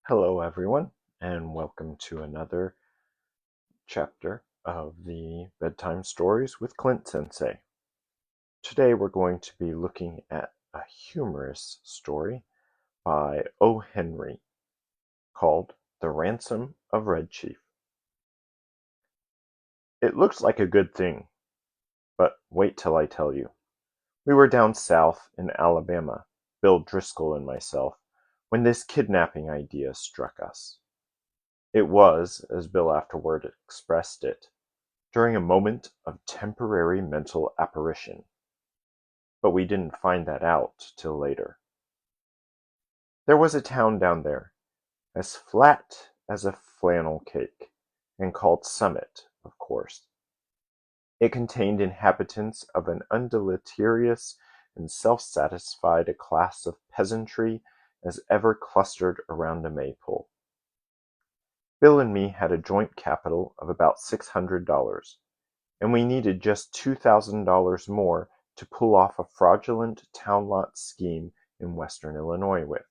Hello, everyone, and welcome to another chapter of the Bedtime Stories with Clint Sensei. Today we're going to be looking at a humorous story by O. Henry called The Ransom of Red Chief. It looks like a good thing, but wait till I tell you. We were down south in Alabama, Bill Driscoll and myself, when this kidnapping idea struck us. It was, as Bill afterward expressed it, during a moment of temporary mental apparition. But we didn't find that out till later. There was a town down there, as flat as a flannel cake, and called Summit, of course. It contained inhabitants of an undeleterious and self-satisfied a class of peasantry as ever clustered around a maypole. Bill and me had a joint capital of about $600, and we needed just $2,000 more to pull off a fraudulent town lot scheme in western Illinois with.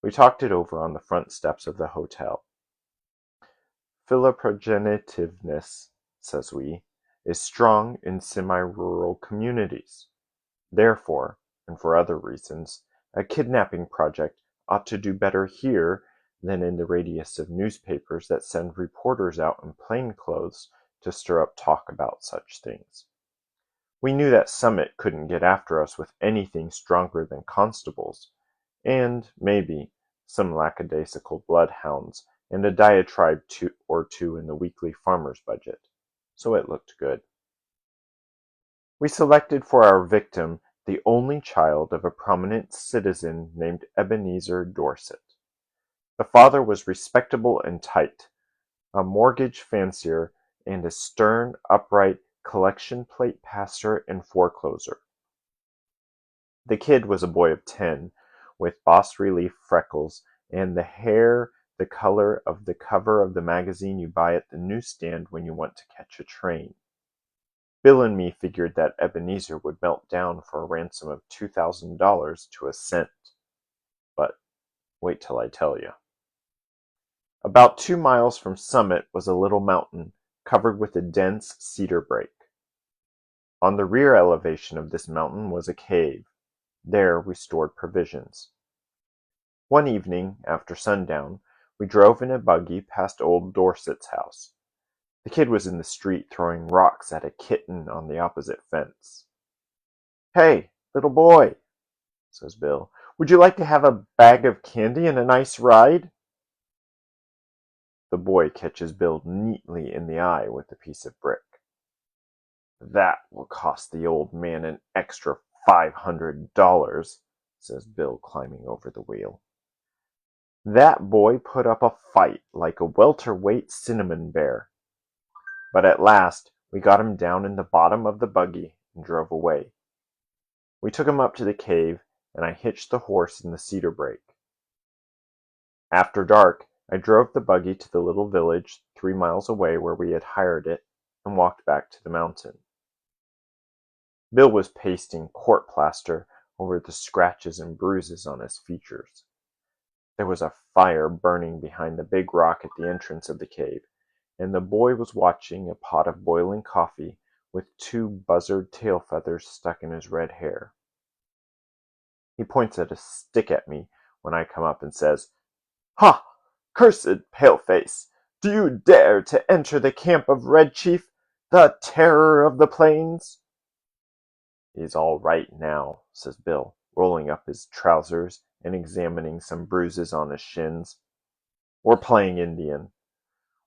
We talked it over on the front steps of the hotel. Philoprogenitiveness, says we, is strong in semi-rural communities. Therefore, and for other reasons, a kidnapping project ought to do better here than in the radius of newspapers that send reporters out in plain clothes to stir up talk about such things. We knew that Summit couldn't get after us with anything stronger than constables, and, maybe, some lackadaisical bloodhounds and a diatribe or two in the weekly farmer's budget, so it looked good. We selected for our victim the only child of a prominent citizen named Ebenezer Dorset. The father was respectable and tight, a mortgage fancier and a stern, upright collection plate passer and forecloser. The kid was a boy of 10, with bas-relief freckles and the hair the color of the cover of the magazine you buy at the newsstand when you want to catch a train. Bill and me figured that Ebenezer would melt down for a ransom of $2,000 to a cent. But wait till I tell you. About 2 miles from Summit was a little mountain covered with a dense cedar brake. On the rear elevation of this mountain was a cave. There we stored provisions. One evening, after sundown, we drove in a buggy past old Dorset's house. The kid was in the street throwing rocks at a kitten on the opposite fence. "Hey, little boy," says Bill, "would you like to have a bag of candy and a nice ride?" The boy catches Bill neatly in the eye with a piece of brick. "That will cost the old man an extra $500, says Bill, climbing over the wheel. That boy put up a fight like a welterweight cinnamon bear. But at last we got him down in the bottom of the buggy and drove away. We took him up to the cave, and I hitched the horse in the cedar brake. After dark, I drove the buggy to the little village 3 miles away where we had hired it, and walked back to the mountain. Bill was pasting court plaster over the scratches and bruises on his features. There was a fire burning behind the big rock at the entrance of the cave, and the boy was watching a pot of boiling coffee with 2 buzzard tail feathers stuck in his red hair. He points a stick at me when I come up and says, "Ha! Cursed paleface! Do you dare to enter the camp of Red Chief, the terror of the plains?" "He's all right now," says Bill, rolling up his trousers and examining some bruises on his shins. "We're playing Indian.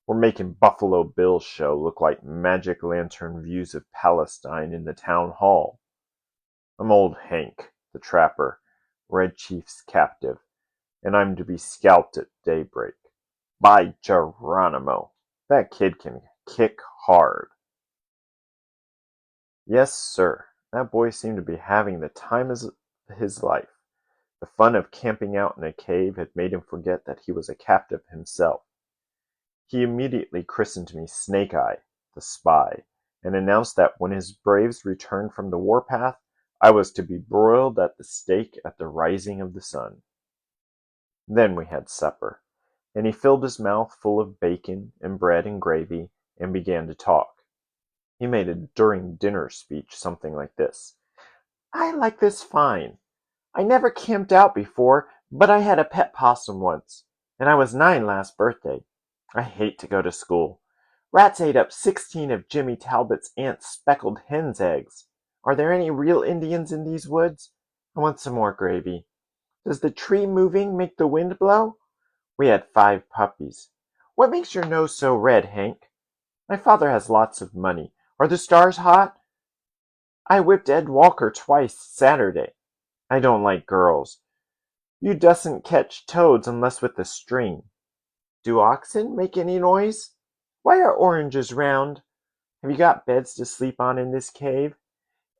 We're making Buffalo Bill's show look like magic lantern views of Palestine in the town hall. I'm old Hank, the trapper, Red Chief's captive, and I'm to be scalped at daybreak. By Geronimo, that kid can kick hard." Yes, sir, that boy seemed to be having the time of his life. The fun of camping out in a cave had made him forget that he was a captive himself. He immediately christened me Snake Eye, the spy, and announced that when his braves returned from the warpath, I was to be broiled at the stake at the rising of the sun. Then we had supper, and he filled his mouth full of bacon and bread and gravy and began to talk. He made a during dinner speech something like this. I like this fine. I never camped out before, but I had a pet possum once, and I was 9 last birthday. I hate to go to school. Rats ate up 16 of Jimmy Talbot's aunt's speckled hen's eggs. Are there any real Indians in these woods? I want some more gravy. Does the tree moving make the wind blow? We had 5 puppies. What makes your nose so red, Hank? My father has lots of money. Are the stars hot? I whipped Ed Walker twice Saturday. I don't like girls. You doesn't catch toads unless with a string. Do oxen make any noise? Why are oranges round? Have you got beds to sleep on in this cave?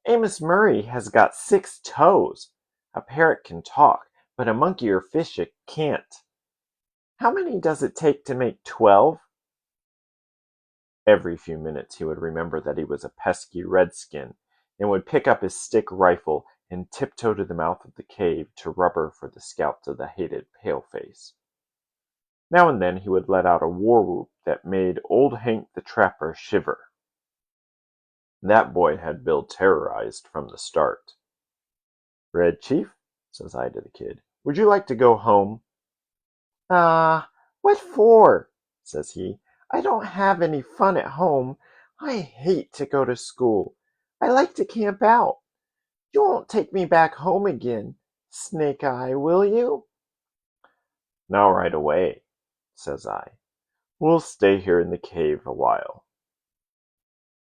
Amos Murray has got 6 toes. A parrot can talk, but a monkey or fish can't. How many does it take to make 12? Every few minutes he would remember that he was a pesky redskin, and would pick up his stick rifle and tiptoe to the mouth of the cave to rubber for the scalps of the hated paleface. Now and then he would let out a war whoop that made old Hank the Trapper shiver. That boy had Bill terrorized from the start. Red Chief, says I to the kid, would you like to go home? What for? Says he. I don't have any fun at home. I hate to go to school. I like to camp out. You won't take me back home again, Snake Eye, will you? Not right away, says I. We'll stay here in the cave a while.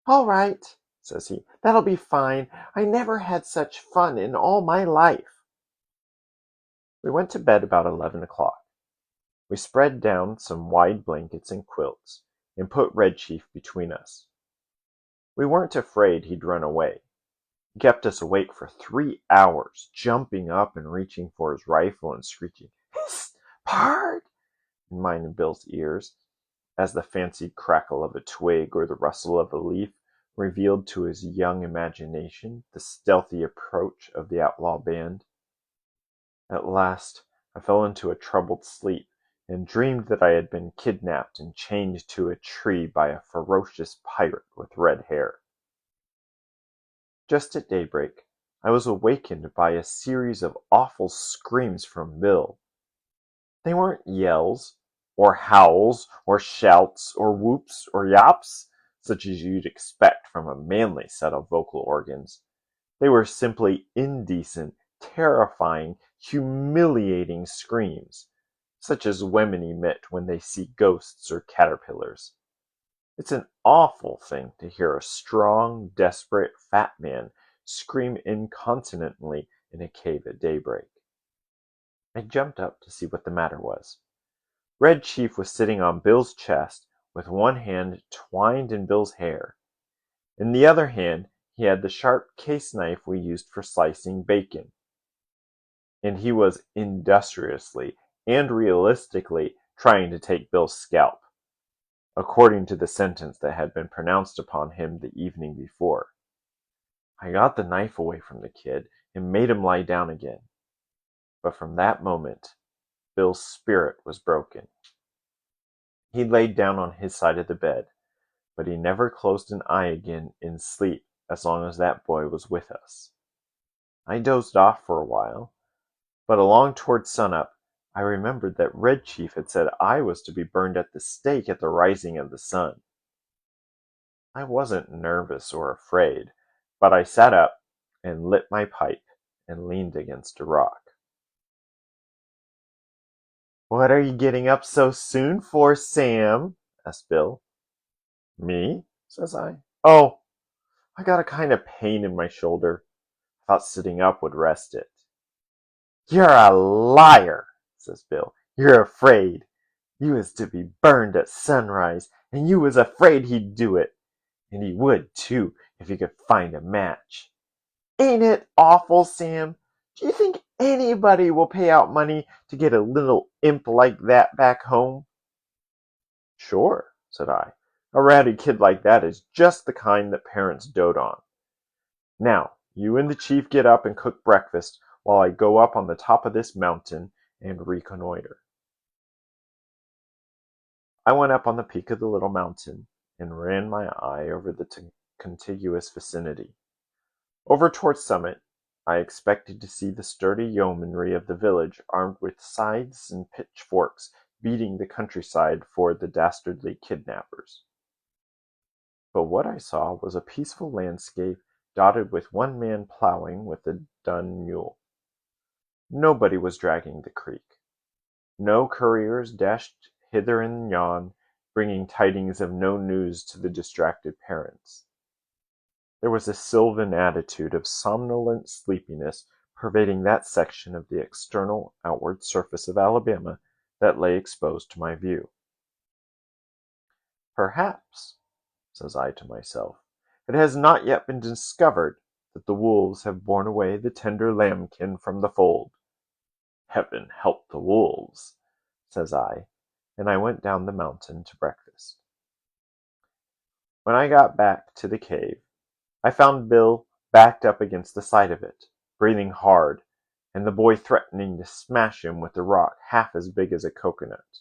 All right, says he. That'll be fine. I never had such fun in all my life. We went to bed about 11 o'clock. We spread down some wide blankets and quilts, and put Red Chief between us. We weren't afraid he'd run away. He kept us awake for 3 hours, jumping up and reaching for his rifle and screeching, "Hist! Pard!" in mine and Bill's ears, as the fancied crackle of a twig or the rustle of a leaf revealed to his young imagination the stealthy approach of the outlaw band. At last I fell into a troubled sleep, and dreamed that I had been kidnapped and chained to a tree by a ferocious pirate with red hair. Just at daybreak I was awakened by a series of awful screams from Bill. They weren't yells, or howls, or shouts, or whoops, or yaps, such as you'd expect from a manly set of vocal organs. They were simply indecent, terrifying, humiliating screams, such as women emit when they see ghosts or caterpillars. It's an awful thing to hear a strong, desperate, fat man scream incontinently in a cave at daybreak. I jumped up to see what the matter was. Red Chief was sitting on Bill's chest with one hand twined in Bill's hair. In the other hand he had the sharp case knife we used for slicing bacon, and he was industriously and realistically trying to take Bill's scalp, according to the sentence that had been pronounced upon him the evening before. I got the knife away from the kid and made him lie down again. But from that moment, Bill's spirit was broken. He laid down on his side of the bed, but he never closed an eye again in sleep as long as that boy was with us. I dozed off for a while, but along toward sunup I remembered that Red Chief had said I was to be burned at the stake at the rising of the sun. I wasn't nervous or afraid, but I sat up and lit my pipe and leaned against a rock. "What are you getting up so soon for, Sam?" asked Bill. "Me?" says I. "Oh, I got a kind of pain in my shoulder. I thought sitting up would rest it." "You're a liar," says Bill. "You're afraid. You was to be burned at sunrise, and you was afraid he'd do it. And he would, too, if he could find a match. Ain't it awful, Sam? Do you think anybody will pay out money to get a little imp like that back home?" "Sure," said I. "A rowdy kid like that is just the kind that parents dote on. Now, you and the chief get up and cook breakfast while I go up on the top of this mountain and reconnoiter. I went up on the peak of the little mountain and ran my eye over the contiguous vicinity. Over towards summit, I expected to see the sturdy yeomanry of the village armed with scythes and pitchforks beating the countryside for the dastardly kidnappers. But what I saw was a peaceful landscape dotted with one man plowing with a dun mule. Nobody was dragging the creek. No couriers dashed hither and yon, bringing tidings of no news to the distracted parents. There was a sylvan attitude of somnolent sleepiness pervading that section of the external outward surface of Alabama that lay exposed to my view. Perhaps, says I to myself, it has not yet been discovered that the wolves have borne away the tender lambkin from the fold. Heaven help the wolves, says I, and I went down the mountain to breakfast. When I got back to the cave, I found Bill backed up against the side of it, breathing hard, and the boy threatening to smash him with a rock half as big as a coconut.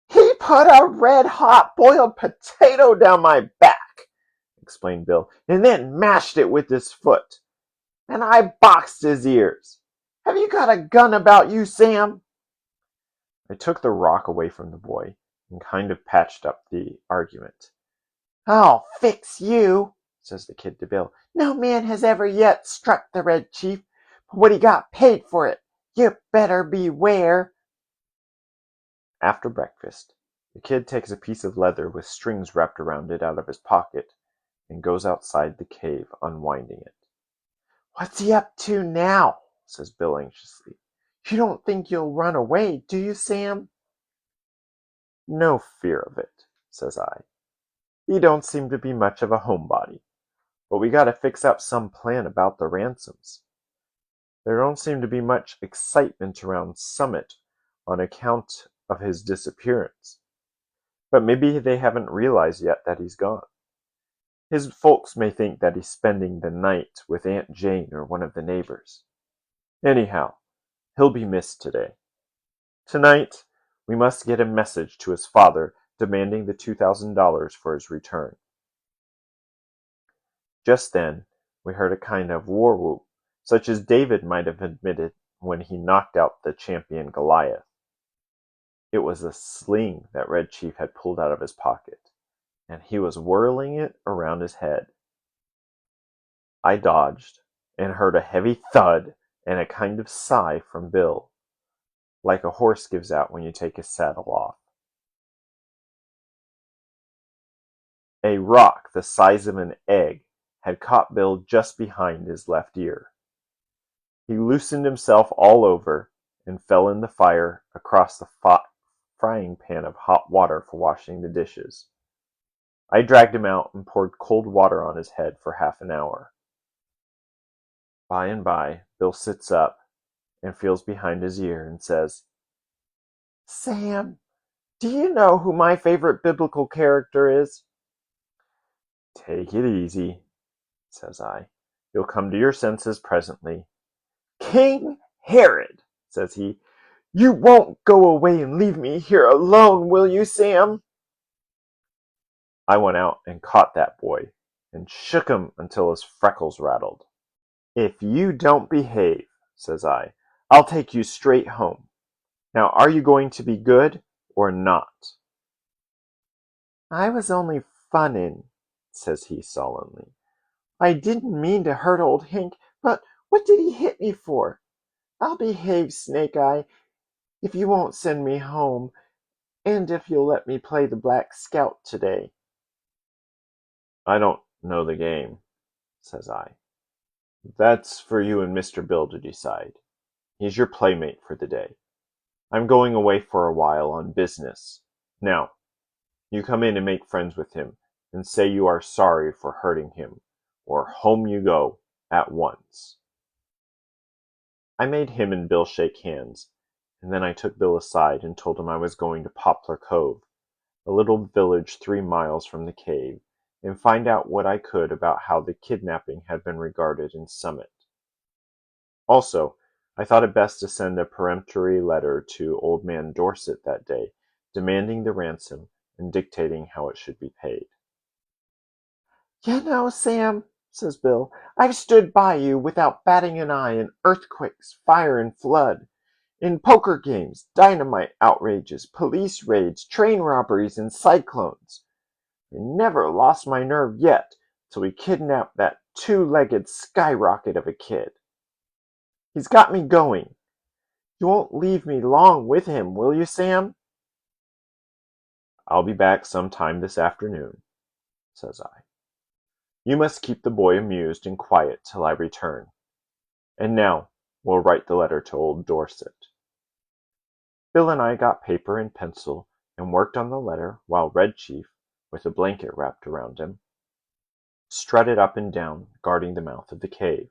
"He put a red-hot boiled potato down my back," explained Bill, "and then mashed it with his foot. And I boxed his ears. Have you got a gun about you, Sam?" I took the rock away from the boy and kind of patched up the argument. "I'll fix you," says the kid to Bill. "No man has ever yet struck the Red Chief, but what he got paid for it. You better beware." After breakfast, the kid takes a piece of leather with strings wrapped around it out of his pocket and goes outside the cave, unwinding it. "What's he up to now?" says Bill anxiously. "You don't think you'll run away, do you, Sam?" "No fear of it," says I. "He don't seem to be much of a homebody, but we gotta fix up some plan about the ransoms. There don't seem to be much excitement around Summit on account of his disappearance, but maybe they haven't realized yet that he's gone. His folks may think that he's spending the night with Aunt Jane or one of the neighbors. Anyhow, he'll be missed today. Tonight, we must get a message to his father demanding the $2,000 for his return." Just then, we heard a kind of war whoop, such as David might have emitted when he knocked out the champion Goliath. It was a sling that Red Chief had pulled out of his pocket, and he was whirling it around his head. I dodged, and heard a heavy thud and a kind of sigh from Bill, like a horse gives out when you take his saddle off. A rock the size of an egg had caught Bill just behind his left ear. He loosened himself all over and fell in the fire across the frying pan of hot water for washing the dishes. I dragged him out and poured cold water on his head for half an hour. By and by, Bill sits up and feels behind his ear and says, "Sam, do you know who my favorite biblical character is?" "Take it easy," says I. "You'll come to your senses presently." "King Herod," says he. "You won't go away and leave me here alone, will you, Sam?" I went out and caught that boy and shook him until his freckles rattled. "If you don't behave," says I, "I'll take you straight home. Now are you going to be good or not?" "I was only funnin'," says he sullenly. "I didn't mean to hurt old Hank, but what did he hit me for? I'll behave, Snake Eye, if you won't send me home, and if you'll let me play the Black Scout today." "I don't know the game," says I. "That's for you and Mr. Bill to decide. He's your playmate for the day. I'm going away for a while on business. Now, you come in and make friends with him, and say you are sorry for hurting him, or home you go at once." I made him and Bill shake hands, and then I took Bill aside and told him I was going to Poplar Cove, a little village 3 miles from the cave, and find out what I could about how the kidnapping had been regarded in Summit. Also, I thought it best to send a peremptory letter to Old Man Dorset that day, demanding the ransom and dictating how it should be paid. You know, Sam, says Bill, I've stood by you without batting an eye in earthquakes, fire, and flood, in poker games, dynamite outrages, police raids, train robberies, and cyclones. I never lost my nerve yet till we kidnapped that two-legged skyrocket of a kid. He's got me going. You won't leave me long with him, will you, Sam? I'll be back some time this afternoon, says I. You must keep the boy amused and quiet till I return. And now we'll write the letter to old Dorset. Bill and I got paper and pencil and worked on the letter while Red Chief, with a blanket wrapped around him, strutted up and down, guarding the mouth of the cave.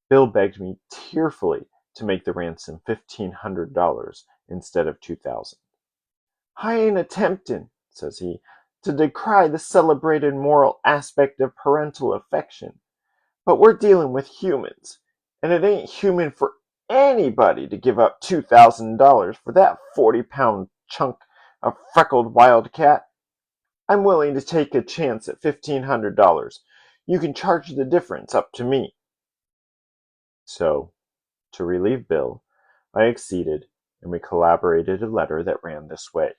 Bill begged me tearfully to make the ransom $1,500 instead of $2,000. I ain't attempting, says he, to decry the celebrated moral aspect of parental affection, but we're dealing with humans, and it ain't human for anybody to give up $2,000 for that 40-pound chunk of freckled wildcat. I'm willing to take a chance at $1,500. You can charge the difference up to me. So, to relieve Bill, I acceded, and we collaborated a letter that ran this way.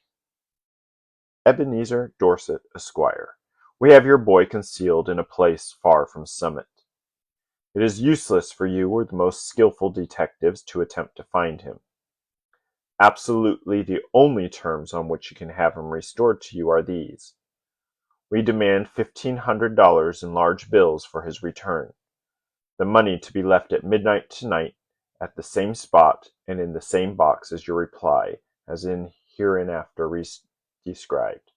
Ebenezer Dorset, Esquire, we have your boy concealed in a place far from Summit. It is useless for you or the most skillful detectives to attempt to find him. Absolutely the only terms on which you can have him restored to you are these. We demand $1,500 in large bills for his return, the money to be left at midnight tonight at the same spot and in the same box as your reply, as in hereinafter described.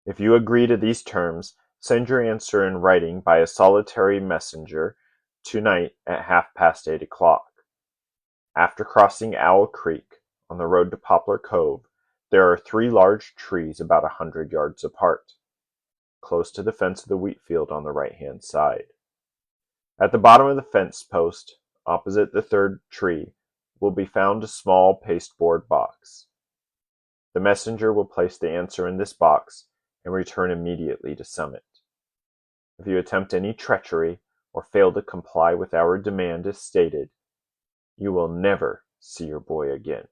If you agree to these terms, send your answer in writing by a solitary messenger tonight at 8:30. After crossing Owl Creek, on the road to Poplar Cove, there are 3 large trees about 100 yards apart, close to the fence of the wheat field on the right-hand side. At the bottom of the fence post, opposite the 3rd tree, will be found a small pasteboard box. The messenger will place the answer in this box and return immediately to Summit. If you attempt any treachery or fail to comply with our demand as stated, you will never see your boy again.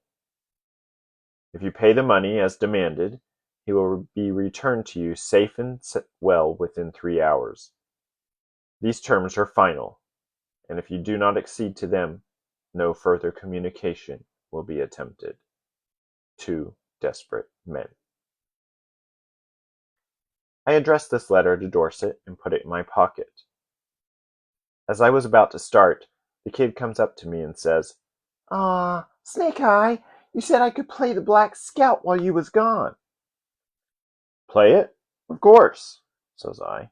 If you pay the money as demanded, he will be returned to you safe and well within 3 hours. These terms are final, and if you do not accede to them, no further communication will be attempted. 2 desperate men. I addressed this letter to Dorset and put it in my pocket. As I was about to start, the kid comes up to me and says, Snake Eye, you said I could play the Black Scout while you was gone. Play it? Of course, says I.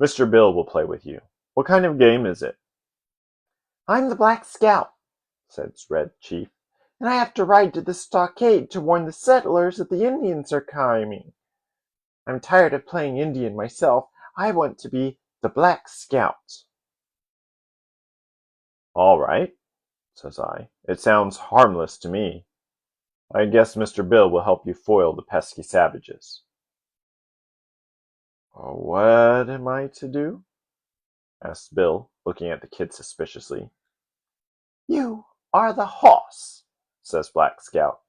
Mr. Bill will play with you. What kind of game is it? I'm the Black Scout, says Red Chief, and I have to ride to the stockade to warn the settlers that the Indians are coming. I'm tired of playing Indian myself. I want to be the Black Scout. All right, says I. It sounds harmless to me. I guess Mr. Bill will help you foil the pesky savages. What am I to do? Asked Bill, looking at the kid suspiciously. You are the hoss, says Black Scout.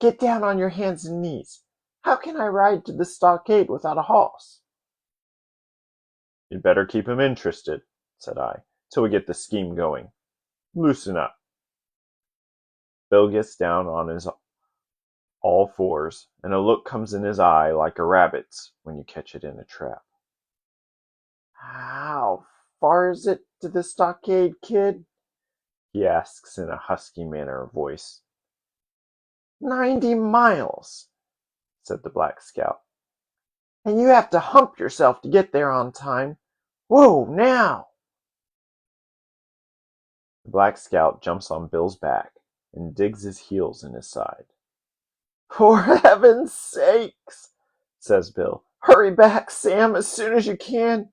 Get down on your hands and knees. How can I ride to the stockade without a hoss? You'd better keep him interested, said I, till we get the scheme going. Loosen up. Bill gets down on his all fours, and a look comes in his eye like a rabbit's when you catch it in a trap. How far is it to the stockade, kid? He asks in a husky manner of voice. 90 miles, said the Black Scout. And you have to hump yourself to get there on time. Whoa, now! The Black Scout jumps on Bill's back and digs his heels in his side. For heaven's sakes, says Bill. Hurry back, Sam, as soon as you can.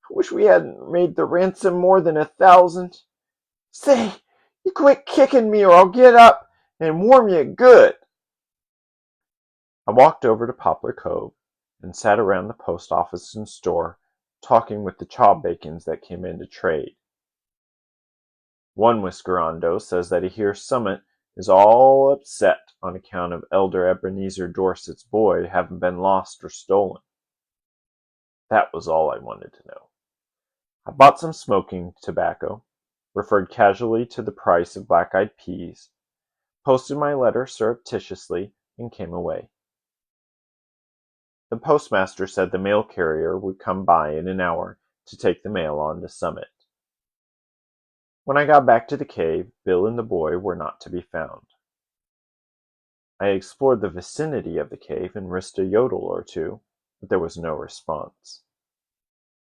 I wish we hadn't made the ransom more than 1,000. Say, You quit kicking me or I'll get up and warm you good. I walked over to Poplar Cove and sat around the post office and store, talking with the chaw-bacons that came in to trade. One whiskerando says that he hears Summit is all upset on account of Elder Ebenezer Dorset's boy having been lost or stolen. That was all I wanted to know. I bought some smoking tobacco, referred casually to the price of black-eyed peas, posted my letter surreptitiously, and came away. The postmaster said the mail carrier would come by in an hour to take the mail on to Summit. When I got back to the cave, Bill and the boy were not to be found. I explored the vicinity of the cave and risked a yodel or two, but there was no response.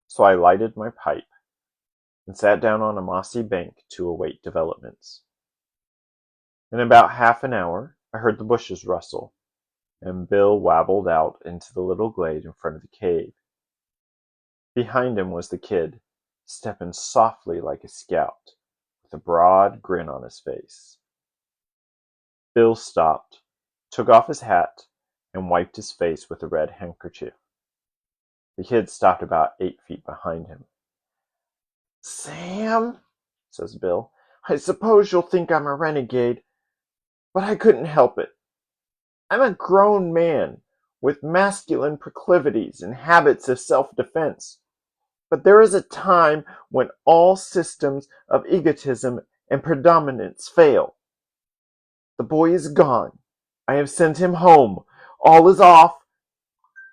So I lighted my pipe and sat down on a mossy bank to await developments. In about half an hour, I heard the bushes rustle, and Bill wabbled out into the little glade in front of the cave. Behind him was the kid, stepping softly like a scout, with a broad grin on his face. Bill stopped, took off his hat, and wiped his face with a red handkerchief. The kid stopped about 8 feet behind him. Sam, says Bill, I suppose you'll think I'm a renegade, but I couldn't help it. I'm a grown man with masculine proclivities and habits of self-defense. But there is a time when all systems of egotism and predominance fail. The boy is gone. I have sent him home. All is off.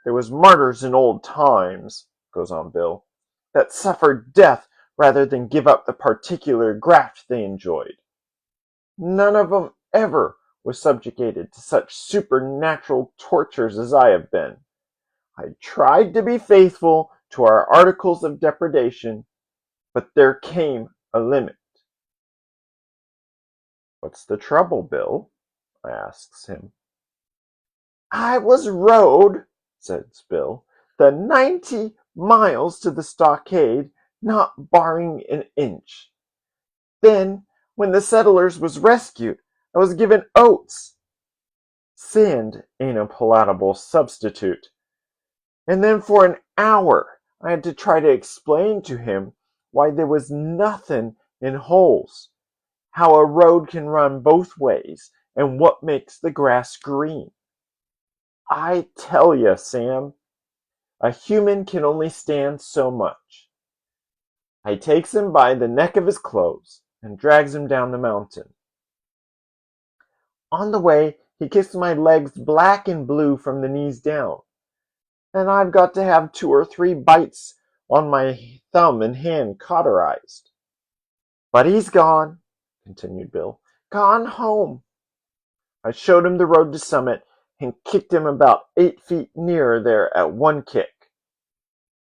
There was martyrs in old times, goes on Bill, that suffered death rather than give up the particular graft they enjoyed. None of 'em ever was subjugated to such supernatural tortures as I have been. I tried to be faithful to our articles of depredation, but there came a limit. What's the trouble, Bill? I asks him. I was rode, says Bill, the 90 miles to the stockade, not barring an inch. Then, when the settlers was rescued, I was given oats. Sand ain't a palatable substitute. And then for an hour I had to try to explain to him why there was nothing in holes, how a road can run both ways, and what makes the grass green. I tell you, Sam, a human can only stand so much. I takes him by the neck of his clothes and drags him down the mountain. On the way, he kissed my legs black and blue from the knees down, and I've got to have 2 or 3 bites on my thumb and hand cauterized. But he's gone, continued Bill, gone home. I showed him the road to Summit and kicked him about 8 feet nearer there at one kick.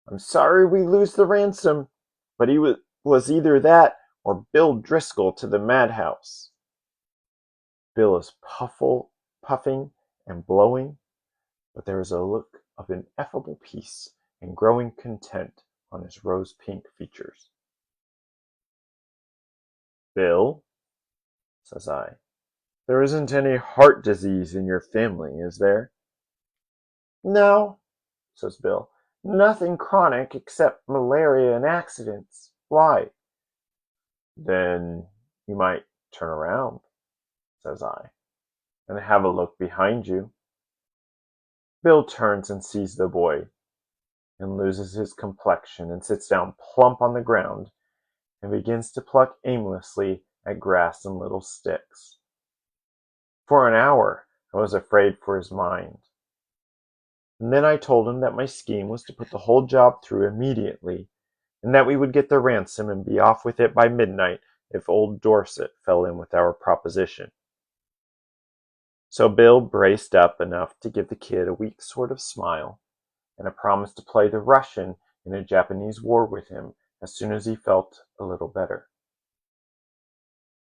I'm sorry we lose the ransom, but he was either that or Bill Driscoll to the madhouse. Bill is puffing and blowing, but there is a look of ineffable peace and growing content on his rose-pink features. Bill, says I, there isn't any heart disease in your family, is there? No, says Bill, nothing chronic except malaria and accidents. Why? Then you might turn around, says I, and have a look behind you. Bill turns and sees the boy, and loses his complexion and sits down plump on the ground and begins to pluck aimlessly at grass and little sticks. For an hour I was afraid for his mind. And then I told him that my scheme was to put the whole job through immediately, and that we would get the ransom and be off with it by midnight if old Dorset fell in with our proposition. So Bill braced up enough to give the kid a weak sort of smile, and a promise to play the Russian in a Japanese war with him as soon as he felt a little better.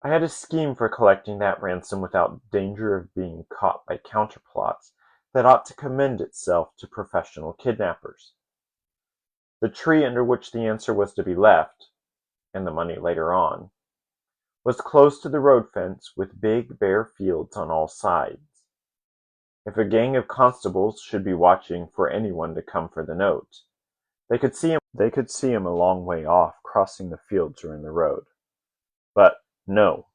I had a scheme for collecting that ransom without danger of being caught by counterplots that ought to commend itself to professional kidnappers. The tree under which the answer was to be left, and the money later on, was close to the road fence with big bare fields on all sides. If a gang of constables should be watching for anyone to come for the note, they could see him a long way off crossing the fields or in the road. But no,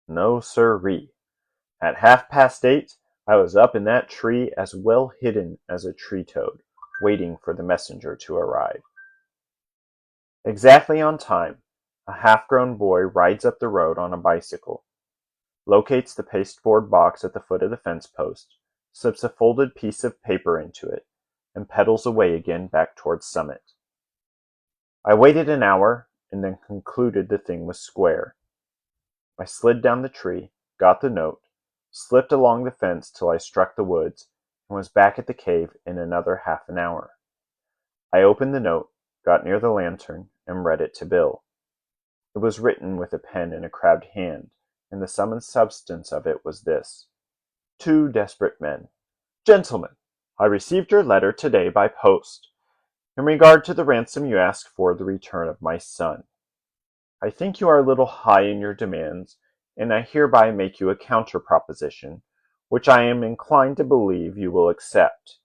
no sirree. At 8:30, I was up in that tree as well hidden as a tree toad, waiting for the messenger to arrive. Exactly on time, a half-grown boy rides up the road on a bicycle, locates the pasteboard box at the foot of the fence post, slips a folded piece of paper into it, and pedals away again back towards Summit. I waited an hour and then concluded the thing was square. I slid down the tree, got the note, slipped along the fence till I struck the woods, and was back at the cave in another half an hour. I opened the note, got near the lantern, and read it to Bill. It was written with a pen in a crabbed hand, and the sum and substance of it was this: Two desperate men. Gentlemen, I received your letter today by post, in regard to the ransom you ask for the return of my son. I think you are a little high in your demands, and I hereby make you a counter-proposition, which I am inclined to believe you will accept.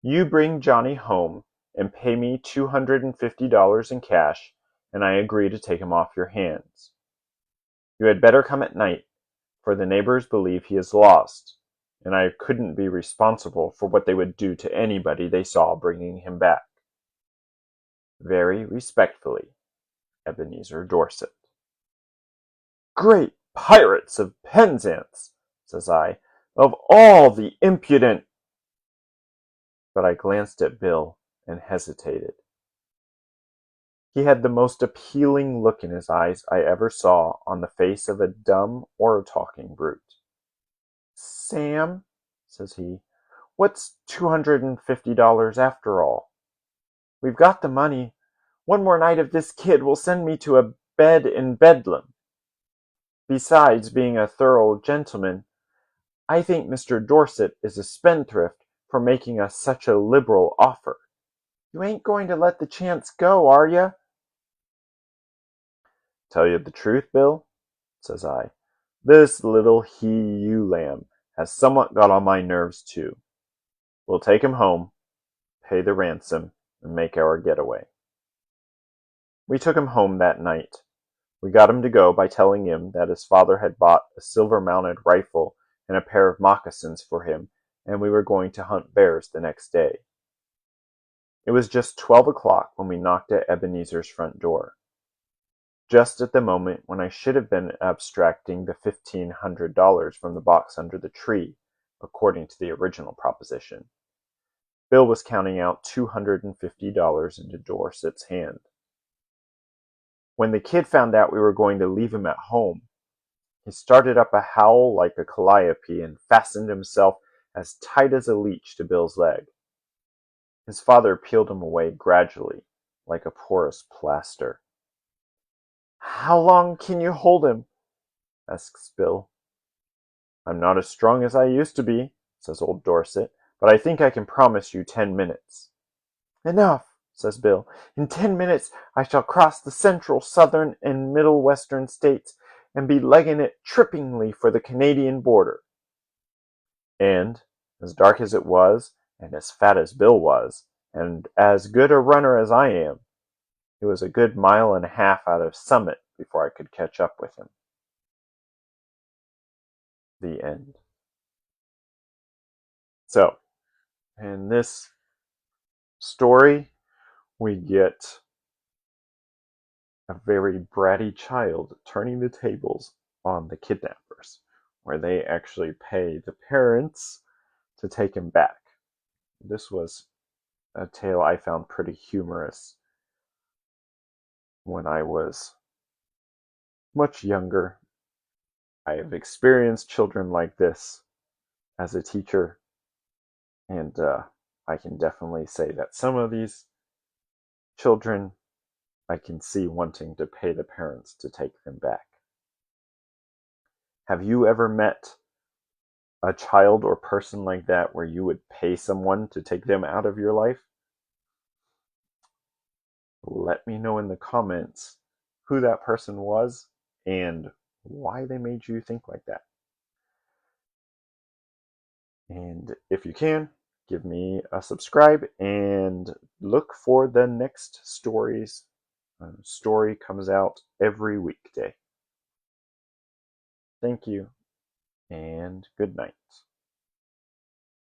You bring Johnny home, and pay me $250 in cash, and I agree to take him off your hands. You had better come at night, for the neighbors believe he is lost, and I couldn't be responsible for what they would do to anybody they saw bringing him back. Very respectfully, Ebenezer Dorset. Great pirates of Penzance, says I, of all the impudent— But I glanced at Bill and hesitated. He had the most appealing look in his eyes I ever saw on the face of a dumb or a talking brute. Sam, says he, what's $250 after all? We've got the money. One more night of this kid will send me to a bed in Bedlam. Besides being a thorough gentleman, I think Mr. Dorset is a spendthrift for making us such a liberal offer. You ain't going to let the chance go, are you? Tell you the truth, Bill, says I, this little he-ewe lamb has somewhat got on my nerves too. We'll take him home, pay the ransom, and make our getaway. We took him home that night. We got him to go by telling him that his father had bought a silver-mounted rifle and a pair of moccasins for him, and we were going to hunt bears the next day. It was just 12 o'clock when we knocked at Ebenezer's front door. Just at the moment when I should have been abstracting the $1,500 from the box under the tree, according to the original proposition. Bill was counting out $250 into Dorset's hand. When the kid found out we were going to leave him at home, he started up a howl like a calliope and fastened himself as tight as a leech to Bill's leg. His father peeled him away gradually, like a porous plaster. How long can you hold him? Asks Bill. I'm not as strong as I used to be, says old Dorset, but I think I can promise you 10 minutes. Enough, says Bill. In 10 minutes I shall cross the central, southern, and middle western states and be legging it trippingly for the Canadian border. And, as dark as it was, and as fat as Bill was, and as good a runner as I am, it was a good mile and a half out of Summit before I could catch up with him. The end. So, in this story, we get a very bratty child turning the tables on the kidnappers, where they actually pay the parents to take him back. This was a tale I found pretty humorous when I was much younger. I have experienced children like this as a teacher, and I can definitely say that some of these children I can see wanting to pay the parents to take them back. Have you ever met a child or person like that where you would pay someone to take them out of your life? Let me know in the comments who that person was and why they made you think like that. And if you can, give me a subscribe and look for the next stories. Story comes out every weekday. Thank you and good night.